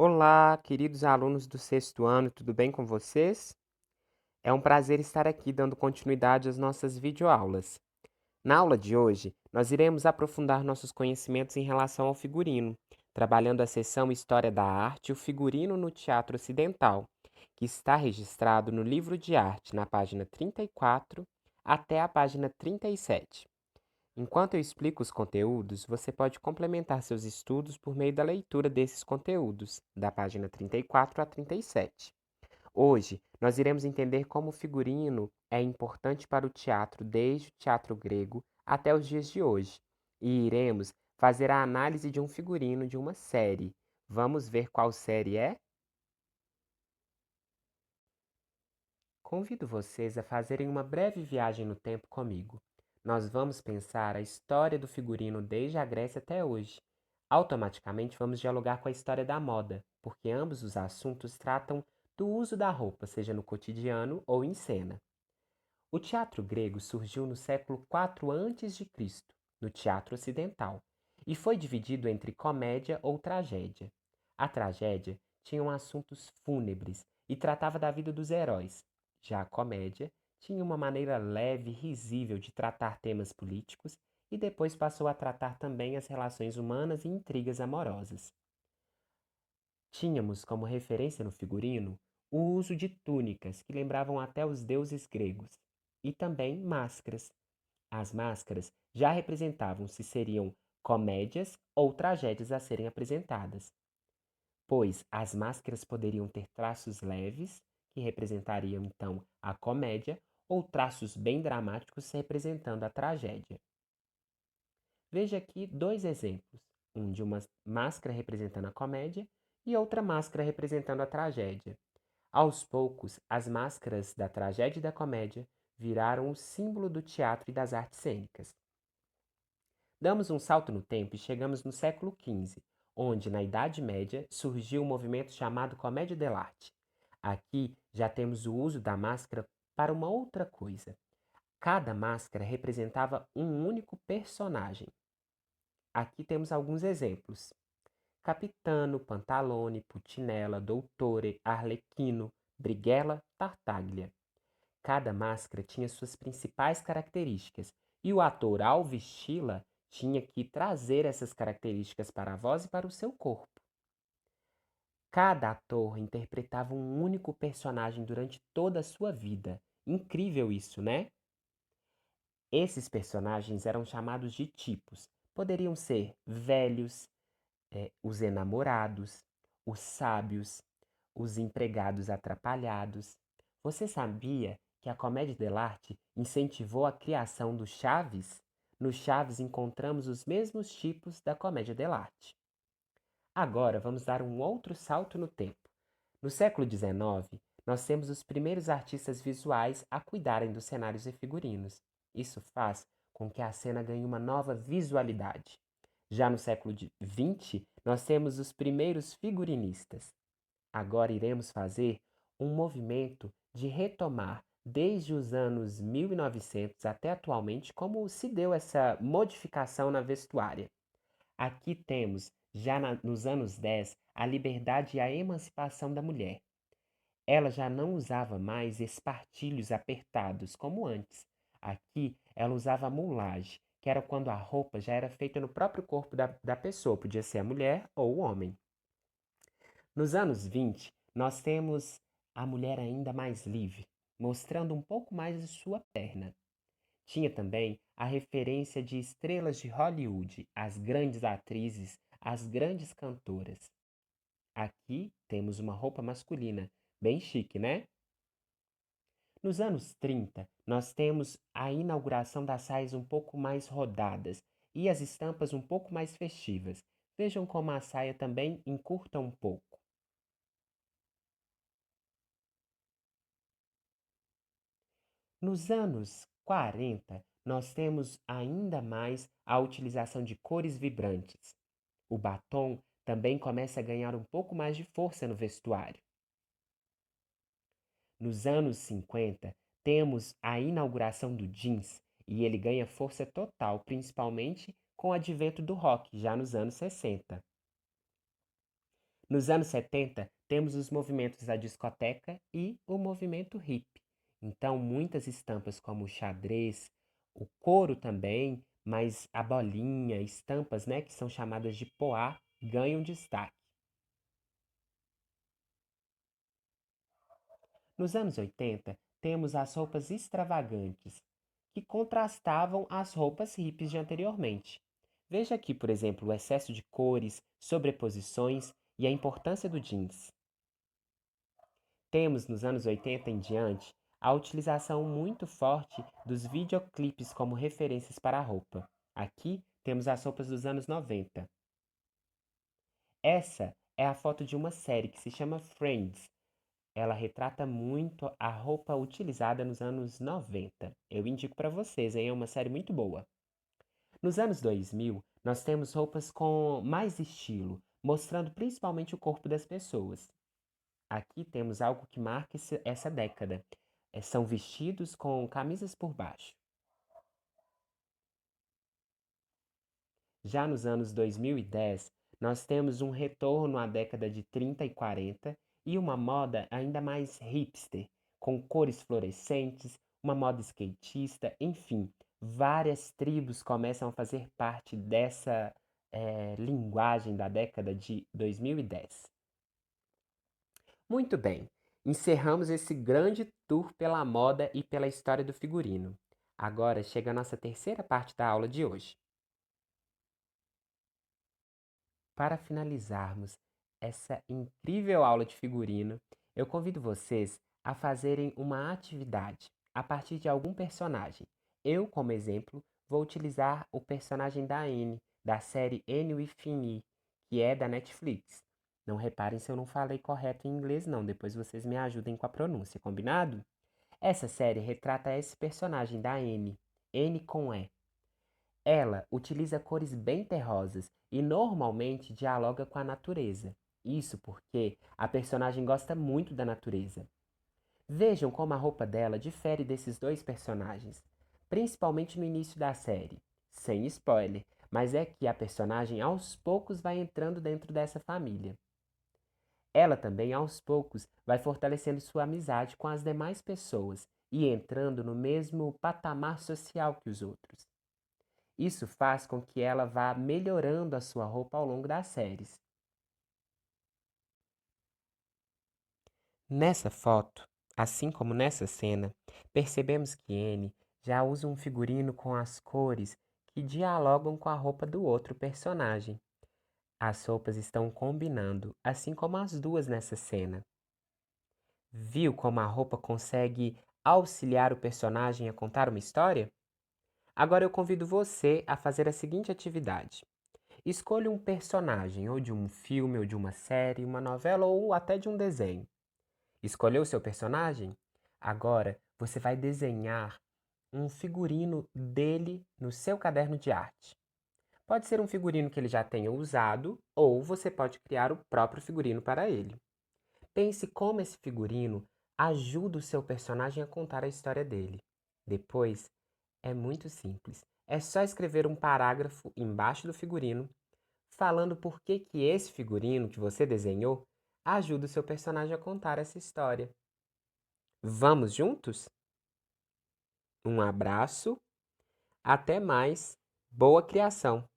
Olá, queridos alunos do sexto ano, tudo bem com vocês? É um prazer estar aqui dando continuidade às nossas videoaulas. Na aula de hoje, nós iremos aprofundar nossos conhecimentos em relação ao figurino, trabalhando a seção História da Arte e o figurino no Teatro Ocidental, que está registrado no livro de arte, na página 34 até a página 37. Enquanto eu explico os conteúdos, você pode complementar seus estudos por meio da leitura desses conteúdos, da página 34 a 37. Hoje, nós iremos entender como o figurino é importante para o teatro desde o teatro grego até os dias de hoje, e iremos fazer a análise de um figurino de uma série. Vamos ver qual série é? Convido vocês a fazerem uma breve viagem no tempo comigo. Nós vamos pensar a história do figurino desde a Grécia até hoje. Automaticamente vamos dialogar com a história da moda, porque ambos os assuntos tratam do uso da roupa, seja no cotidiano ou em cena. O teatro grego surgiu no século IV a.C., no teatro ocidental, e foi dividido entre comédia ou tragédia. A tragédia tinha assuntos fúnebres e tratava da vida dos heróis. Já a comédia tinha uma maneira leve e risível de tratar temas políticos e depois passou a tratar também as relações humanas e intrigas amorosas. Tínhamos como referência no figurino o uso de túnicas que lembravam até os deuses gregos, e também máscaras. As máscaras já representavam se seriam comédias ou tragédias a serem apresentadas, pois as máscaras poderiam ter traços leves, que representariam então a comédia, ou traços bem dramáticos representando a tragédia. Veja aqui dois exemplos, um de uma máscara representando a comédia e outra máscara representando a tragédia. Aos poucos, as máscaras da tragédia e da comédia viraram o símbolo do teatro e das artes cênicas. Damos um salto no tempo e chegamos no século XV, onde, na Idade Média, surgiu um movimento chamado Comédia dell'arte. Aqui já temos o uso da máscara para uma outra coisa. Cada máscara representava um único personagem. Aqui temos alguns exemplos: Capitano, Pantalone, Putinella, Doutore, Arlecchino, Brighella, Tartaglia. Cada máscara tinha suas principais características, e o ator, ao vesti-la, tinha que trazer essas características para a voz e para o seu corpo. Cada ator interpretava um único personagem durante toda a sua vida. Incrível isso, né? Esses personagens eram chamados de tipos. Poderiam ser velhos, os enamorados, os sábios, os empregados atrapalhados. Você sabia que a comédia dell'arte incentivou a criação do Chaves? No Chaves encontramos os mesmos tipos da comédia dell'arte. Agora vamos dar um outro salto no tempo. No século XIX, nós temos os primeiros artistas visuais a cuidarem dos cenários e figurinos. Isso faz com que a cena ganhe uma nova visualidade. Já no século XX, nós temos os primeiros figurinistas. Agora iremos fazer um movimento de retomar desde os anos 1900 até atualmente como se deu essa modificação na vestuária. Aqui temos, já nos anos 10, a liberdade e a emancipação da mulher. Ela já não usava mais espartilhos apertados como antes. Aqui ela usava moulage, que era quando a roupa já era feita no próprio corpo da pessoa, podia ser a mulher ou o homem. Nos anos 20, nós temos a mulher ainda mais livre, mostrando um pouco mais de sua perna. Tinha também a referência de estrelas de Hollywood, as grandes atrizes, as grandes cantoras. Aqui temos uma roupa masculina, bem chique, né? Nos anos 30, nós temos a inauguração das saias um pouco mais rodadas e as estampas um pouco mais festivas. Vejam como a saia também encurta um pouco. Nos anos 40, nós temos ainda mais a utilização de cores vibrantes. O batom também começa a ganhar um pouco mais de força no vestuário. Nos anos 50, temos a inauguração do jeans e ele ganha força total, principalmente com o advento do rock, já nos anos 60. Nos anos 70, temos os movimentos da discoteca e o movimento hippie. Então, muitas estampas como o xadrez, o couro também, mas a bolinha, estampas, né, que são chamadas de poá, ganham destaque. Nos anos 80, temos as roupas extravagantes, que contrastavam as roupas hippies de anteriormente. Veja aqui, por exemplo, o excesso de cores, sobreposições e a importância do jeans. Temos, nos anos 80 em diante, a utilização muito forte dos videoclipes como referências para a roupa. Aqui temos as roupas dos anos 90. Essa é a foto de uma série que se chama Friends. Ela retrata muito a roupa utilizada nos anos 90. Eu indico para vocês, hein? É uma série muito boa. Nos anos 2000, nós temos roupas com mais estilo, mostrando principalmente o corpo das pessoas. Aqui temos algo que marca essa década. São vestidos com camisas por baixo. Já nos anos 2010, nós temos um retorno à década de 30 e 40 e uma moda ainda mais hipster, com cores fluorescentes, uma moda skatista, enfim, várias tribos começam a fazer parte dessa linguagem da década de 2010. Muito bem, encerramos esse grande tour pela moda e pela história do figurino. Agora chega a nossa terceira parte da aula de hoje. Para finalizarmos essa incrível aula de figurino, eu convido vocês a fazerem uma atividade a partir de algum personagem. Eu, como exemplo, vou utilizar o personagem da Anne, da série Anne with E, que é da Netflix. Não reparem se eu não falei correto em inglês, não. Depois vocês me ajudem com a pronúncia, combinado? Essa série retrata esse personagem da Anne, Anne com E. Ela utiliza cores bem terrosas e normalmente dialoga com a natureza. Isso porque a personagem gosta muito da natureza. Vejam como a roupa dela difere desses dois personagens, principalmente no início da série. Sem spoiler, mas é que a personagem aos poucos vai entrando dentro dessa família. Ela também, aos poucos, vai fortalecendo sua amizade com as demais pessoas e entrando no mesmo patamar social que os outros. Isso faz com que ela vá melhorando a sua roupa ao longo das séries. Nessa foto, assim como nessa cena, percebemos que Anne já usa um figurino com as cores que dialogam com a roupa do outro personagem. As roupas estão combinando, assim como as duas nessa cena. Viu como a roupa consegue auxiliar o personagem a contar uma história? Agora eu convido você a fazer a seguinte atividade. Escolha um personagem, ou de um filme, ou de uma série, uma novela, ou até de um desenho. Escolheu o seu personagem? Agora você vai desenhar um figurino dele no seu caderno de arte. Pode ser um figurino que ele já tenha usado, ou você pode criar o próprio figurino para ele. Pense como esse figurino ajuda o seu personagem a contar a história dele. Depois, é muito simples. É só escrever um parágrafo embaixo do figurino falando por que esse figurino que você desenhou ajuda o seu personagem a contar essa história. Vamos juntos? Um abraço, até mais, boa criação!